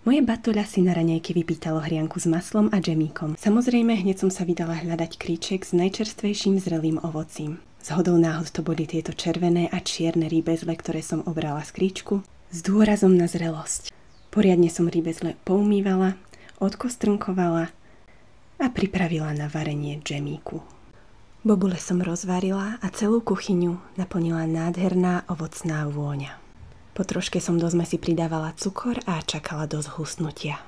Moje batoľa si na raňajky vypýtalo hrianku s maslom a džemíkom. Samozrejme, hneď som sa vydala hľadať kríček s najčerstvejším zrelým ovocím. Zhodou náhod to boli tieto červené a čierne rýbezle, ktoré som obrala z kríčku s dôrazom na zrelosť. Poriadne som rýbezle poumývala, odkostrnkovala a pripravila na varenie džemíku. Bobule som rozvarila a celú kuchyňu naplnila nádherná ovocná vôňa. Po troške som do zmesi pridávala cukor a čakala do zhusnutia.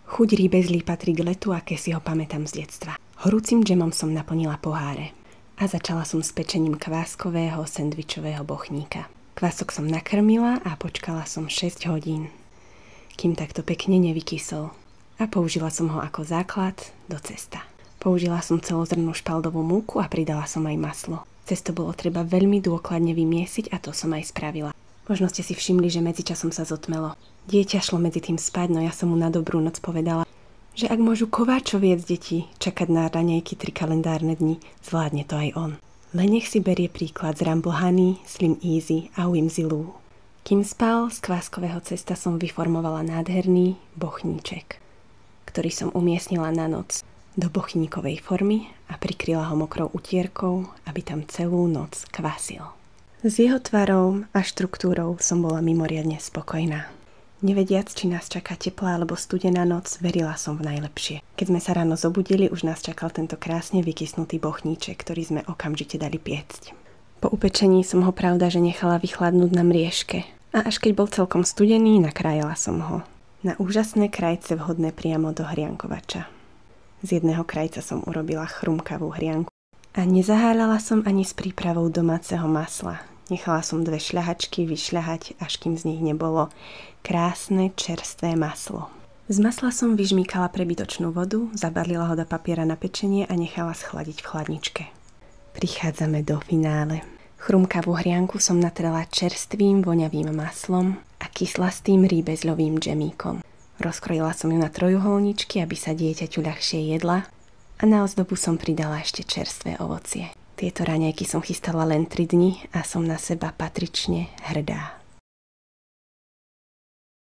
Chuť rýbezlí patrí k letu, aké si ho pamätám z detstva. Horúcim džemom som naplnila poháre a začala som s pečením kváskového sendvičového bochníka. Kvások som nakrmila a počkala som 6 hodín, kým takto pekne nevykysol. A použila som ho ako základ do cesta. Použila som celozrnnú špaldovú múku a pridala som aj maslo. Cesto bolo treba veľmi dôkladne vymiesiť a to som aj spravila. Možno ste si všimli, že medzičasom sa zotmelo. Dieťa šlo medzi tým spať, no ja som mu na dobrú noc povedala, že ak môžu kováčoviec deti čakať na raňajky 3 kalendárne dni, zvládne to aj on. Len nech si berie príklad z Rumble Honey, Slim Easy a Whimsy Lou. Kým spal, z kváskového cesta som vyformovala nádherný bochníček, ktorý som umiestnila na noc do bochníkovej formy a prikryla ho mokrou utierkou, aby tam celú noc kvasil. S jeho tvarou a štruktúrou som bola mimoriadne spokojná. Nevediac, či nás čaká teplá alebo studená noc, verila som v najlepšie. Keď sme sa ráno zobudili, už nás čakal tento krásne vykysnutý bochníček, ktorý sme okamžite dali piecť. Po upečení som ho pravda, že nechala vychladnúť na mriežke. A až keď bol celkom studený, nakrájala som ho na úžasné krajce vhodné priamo do hriankovača. Z jedného krajca som urobila chrumkavú hrianku. A nezaháľala som ani s prípravou domáceho masla. Nechala som 2 šľahačky vyšľahať, až kým z nich nebolo krásne čerstvé maslo. Z masla som vyžmýkala prebytočnú vodu, zabalila ho do papiera na pečenie a nechala schladiť v chladničke. Prichádzame do finále. Chrumkavú hrianku som natrela čerstvým voňavým maslom a kyslastým rýbezľovým džemíkom. Rozkrojila som ju na trojuholníčky, aby sa dieťaťu ľahšie jedla a na ozdobu som pridala ešte čerstvé ovocie. Tieto raňajky som chystala len 3 dni a som na seba patrične hrdá.